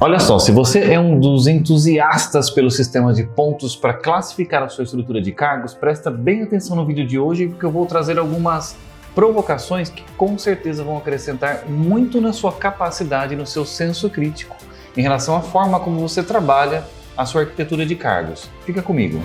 Olha só, se você é um dos entusiastas pelo sistema de pontos para classificar a sua estrutura de cargos, presta bem atenção no vídeo de hoje, porque eu vou trazer algumas provocações que com certeza vão acrescentar muito na sua capacidade e no seu senso crítico em relação à forma como você trabalha a sua arquitetura de cargos. Fica comigo.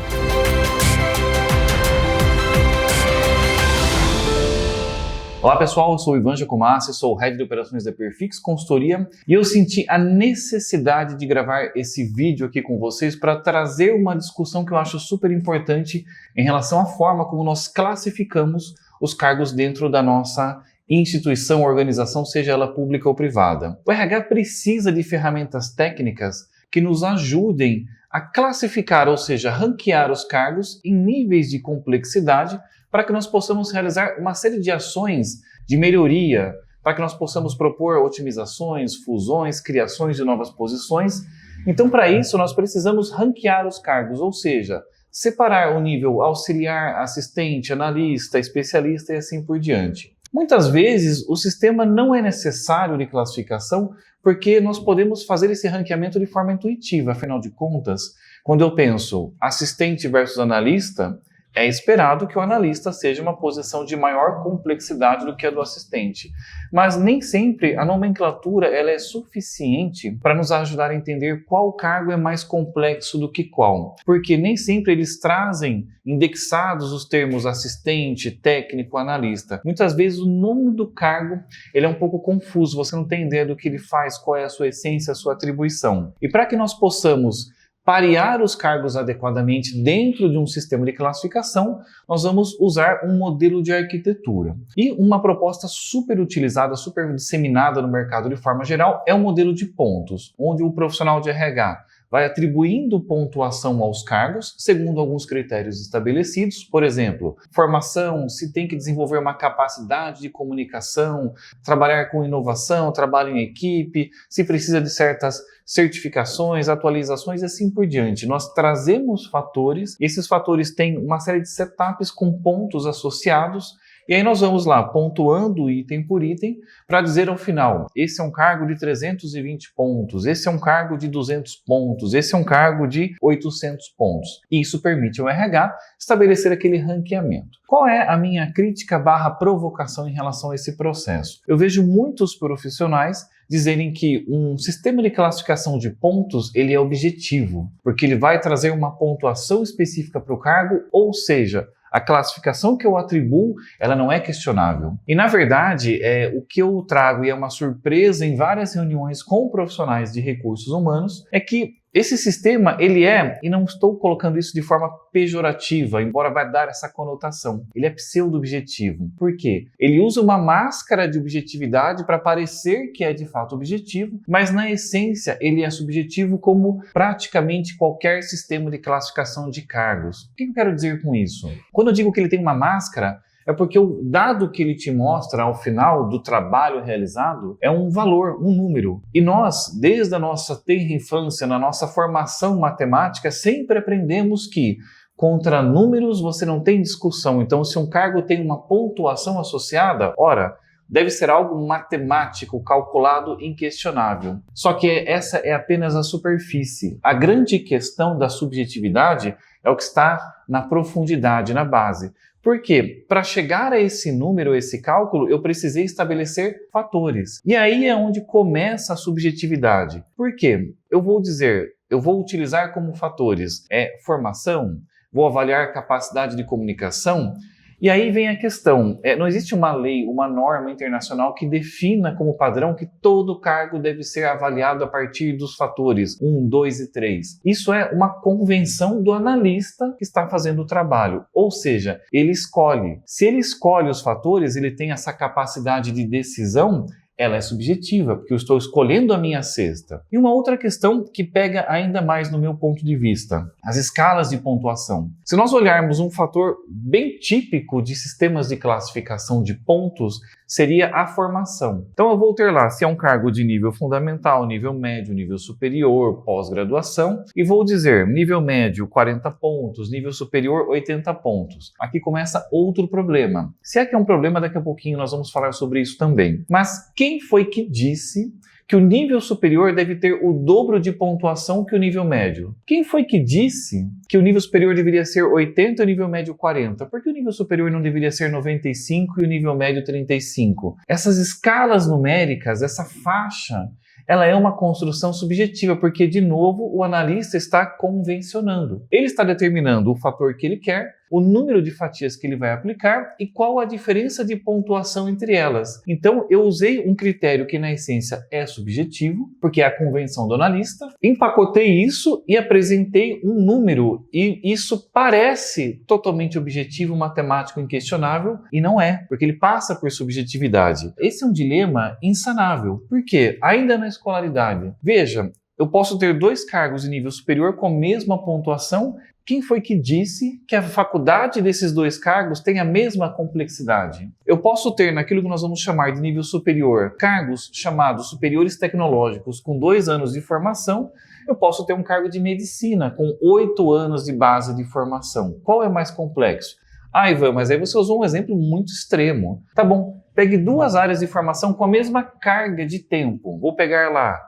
Olá pessoal, eu sou o Ivan Giacomassi, sou o Head de Operações da Perfix Consultoria e eu senti a necessidade de gravar esse vídeo aqui com vocês para trazer uma discussão que eu acho super importante em relação à forma como nós classificamos os cargos dentro da nossa instituição, organização, seja ela pública ou privada. O RH precisa de ferramentas técnicas que nos ajudem a classificar, ou seja, ranquear os cargos em níveis de complexidade para que nós possamos realizar uma série de ações de melhoria, para que nós possamos propor otimizações, fusões, criações de novas posições. Então, para isso, nós precisamos ranquear os cargos, ou seja, separar o nível auxiliar, assistente, analista, especialista e assim por diante. Muitas vezes, o sistema não é necessário de classificação porque nós podemos fazer esse ranqueamento de forma intuitiva. Afinal de contas, quando eu penso assistente versus analista, é esperado que o analista seja uma posição de maior complexidade do que a do assistente. Mas nem sempre a nomenclatura ela é suficiente para nos ajudar a entender qual cargo é mais complexo do que qual. Porque nem sempre eles trazem indexados os termos assistente, técnico, analista. Muitas vezes o nome do cargo ele é um pouco confuso, você não tem ideia do que ele faz, qual é a sua essência, a sua atribuição. E para que nós possamos parear os cargos adequadamente dentro de um sistema de classificação, nós vamos usar um modelo de arquitetura. E uma proposta super utilizada, super disseminada no mercado de forma geral é o modelo de pontos, onde o profissional de RH vai atribuindo pontuação aos cargos segundo alguns critérios estabelecidos. Por exemplo, formação, se tem que desenvolver uma capacidade de comunicação, trabalhar com inovação, trabalho em equipe, se precisa de certas certificações, atualizações e assim por diante. Nós trazemos fatores, e esses fatores têm uma série de setups com pontos associados, e aí nós vamos lá pontuando item por item para dizer ao final, esse é um cargo de 320 pontos, esse é um cargo de 200 pontos, esse é um cargo de 800 pontos. E isso permite ao RH estabelecer aquele ranqueamento. Qual é a minha crítica / provocação em relação a esse processo? Eu vejo muitos profissionais dizerem que um sistema de classificação de pontos ele é objetivo, porque ele vai trazer uma pontuação específica para o cargo, ou seja, a classificação que eu atribuo, ela não é questionável. E, na verdade, o que eu trago, e é uma surpresa em várias reuniões com profissionais de recursos humanos, é que esse sistema, ele é, e não estou colocando isso de forma pejorativa, embora vai dar essa conotação, ele é pseudo-objetivo. Por quê? Ele usa uma máscara de objetividade para parecer que é de fato objetivo, mas na essência ele é subjetivo como praticamente qualquer sistema de classificação de cargos. O que eu quero dizer com isso? Quando eu digo que ele tem uma máscara, é porque o dado que ele te mostra ao final do trabalho realizado é um valor, um número. E nós, desde a nossa tenra infância, na nossa formação matemática, sempre aprendemos que contra números você não tem discussão. Então, se um cargo tem uma pontuação associada, ora, deve ser algo matemático, calculado, inquestionável. Só que essa é apenas a superfície. A grande questão da subjetividade é o que está na profundidade, na base. Por quê? Para chegar a esse número, esse cálculo, eu precisei estabelecer fatores. E aí é onde começa a subjetividade. Por quê? Eu vou utilizar como fatores formação, vou avaliar capacidade de comunicação. E aí vem a questão, não existe uma lei, uma norma internacional que defina como padrão que todo cargo deve ser avaliado a partir dos fatores 1, 2 e 3. Isso é uma convenção do analista que está fazendo o trabalho, ou seja, ele escolhe. Se ele escolhe os fatores, ele tem essa capacidade de decisão, ela é subjetiva, porque eu estou escolhendo a minha cesta. E uma outra questão que pega ainda mais no meu ponto de vista, as escalas de pontuação. Se nós olharmos um fator bem típico de sistemas de classificação de pontos, seria a formação. Então eu vou ter lá se é um cargo de nível fundamental, nível médio, nível superior, pós-graduação, e vou dizer nível médio 40 pontos, nível superior 80 pontos. Aqui começa outro problema. Se é que é um problema, daqui a pouquinho nós vamos falar sobre isso também. Mas quem foi que disse que o nível superior deve ter o dobro de pontuação que o nível médio. Quem foi que disse que o nível superior deveria ser 80 e o nível médio 40? Por que o nível superior não deveria ser 95 e o nível médio 35? Essas escalas numéricas, essa faixa, ela é uma construção subjetiva, porque, de novo, o analista está convencionando. Ele está determinando o fator que ele quer, o número de fatias que ele vai aplicar e qual a diferença de pontuação entre elas. Então, eu usei um critério que, na essência, é subjetivo, porque é a convenção do analista, empacotei isso e apresentei um número, e isso parece totalmente objetivo, matemático, inquestionável, e não é, porque ele passa por subjetividade. Esse é um dilema insanável. Por quê? Ainda na escolaridade. Veja, eu posso ter dois cargos de nível superior com a mesma pontuação. Quem foi que disse que a faculdade desses dois cargos tem a mesma complexidade? Eu posso ter, naquilo que nós vamos chamar de nível superior, cargos chamados superiores tecnológicos com 2 anos de formação. Eu posso ter um cargo de medicina com 8 anos de base de formação. Qual é mais complexo? Ah, Ivan, mas aí você usou um exemplo muito extremo. Tá bom, pegue 2 áreas de formação com a mesma carga de tempo. Vou pegar lá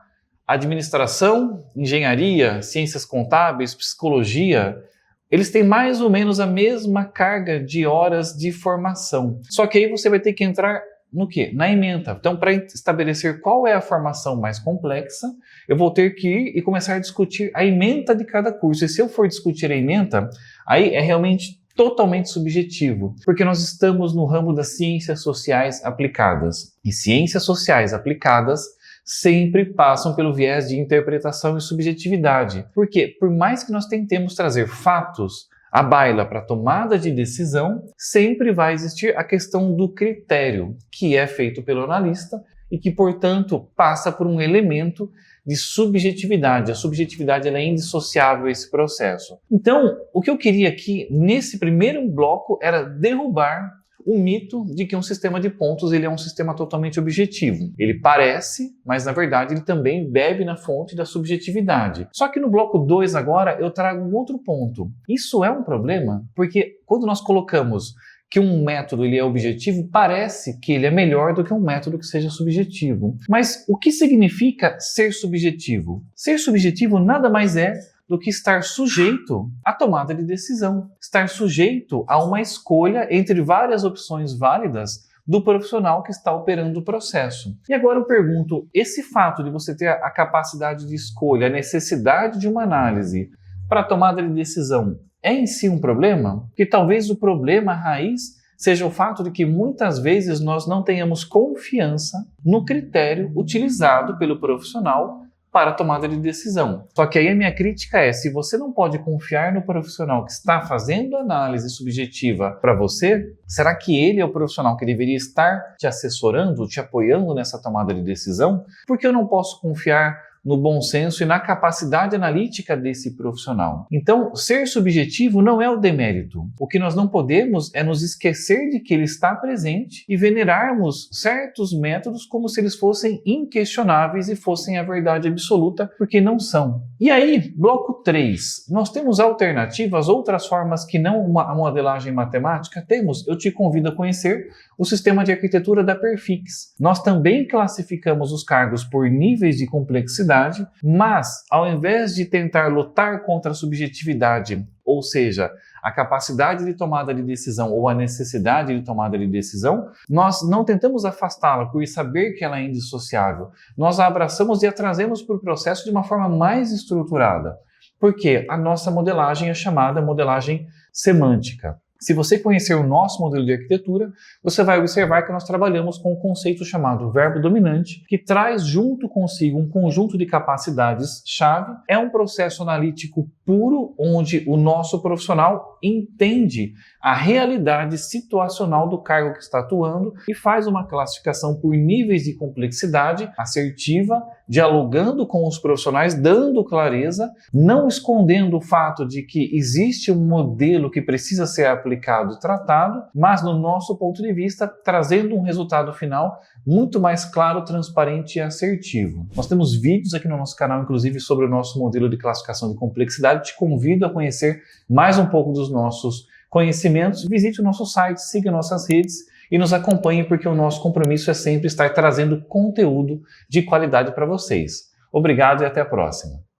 administração, engenharia, ciências contábeis, psicologia. Eles têm mais ou menos a mesma carga de horas de formação. Só que aí você vai ter que entrar no quê? Na ementa. Então, para estabelecer qual é a formação mais complexa, eu vou ter que ir e começar a discutir a ementa de cada curso. E se eu for discutir a ementa, aí é realmente totalmente subjetivo, porque nós estamos no ramo das ciências sociais aplicadas. E ciências sociais aplicadas sempre passam pelo viés de interpretação e subjetividade. Porque, por mais que nós tentemos trazer fatos à baila para tomada de decisão, sempre vai existir a questão do critério, que é feito pelo analista e que, portanto, passa por um elemento de subjetividade. A subjetividade ela é indissociável a esse processo. Então, o que eu queria aqui, nesse primeiro bloco, era derrubar o mito de que um sistema de pontos ele é um sistema totalmente objetivo. Ele parece, mas na verdade ele também bebe na fonte da subjetividade. Só que no bloco 2 agora eu trago um outro ponto. Isso é um problema porque quando nós colocamos que um método ele é objetivo, parece que ele é melhor do que um método que seja subjetivo. Mas o que significa ser subjetivo? Ser subjetivo nada mais é do que estar sujeito à tomada de decisão, estar sujeito a uma escolha entre várias opções válidas do profissional que está operando o processo. E agora eu pergunto, esse fato de você ter a capacidade de escolha, a necessidade de uma análise para a tomada de decisão, é em si um problema? Porque talvez o problema raiz seja o fato de que muitas vezes nós não tenhamos confiança no critério utilizado pelo profissional para a tomada de decisão. Só que aí a minha crítica é, se você não pode confiar no profissional que está fazendo a análise subjetiva para você, será que ele é o profissional que deveria estar te assessorando, te apoiando nessa tomada de decisão? Por que eu não posso confiar no bom senso e na capacidade analítica desse profissional? Então, ser subjetivo não é o demérito. O que nós não podemos é nos esquecer de que ele está presente e venerarmos certos métodos como se eles fossem inquestionáveis e fossem a verdade absoluta, porque não são. E aí, bloco 3, nós temos alternativas, outras formas que não a modelagem matemática? Temos. Eu te convido a conhecer o sistema de arquitetura da Perfix. Nós também classificamos os cargos por níveis de complexidade, mas ao invés de tentar lutar contra a subjetividade, ou seja, a capacidade de tomada de decisão ou a necessidade de tomada de decisão, nós não tentamos afastá-la por saber que ela é indissociável. Nós a abraçamos e a trazemos para o processo de uma forma mais estruturada, porque a nossa modelagem é chamada modelagem semântica. Se você conhecer o nosso modelo de arquitetura, você vai observar que nós trabalhamos com um conceito chamado verbo dominante, que traz junto consigo um conjunto de capacidades-chave. É um processo analítico puro, onde o nosso profissional entende a realidade situacional do cargo que está atuando e faz uma classificação por níveis de complexidade assertiva, dialogando com os profissionais, dando clareza, não escondendo o fato de que existe um modelo que precisa ser aplicado e tratado, mas no nosso ponto de vista, trazendo um resultado final muito mais claro, transparente e assertivo. Nós temos vídeos aqui no nosso canal, inclusive, sobre o nosso modelo de classificação de complexidade. Te convido a conhecer mais um pouco dos nossos conhecimentos. Visite o nosso site, siga nossas redes e nos acompanhem, porque o nosso compromisso é sempre estar trazendo conteúdo de qualidade para vocês. Obrigado e até a próxima.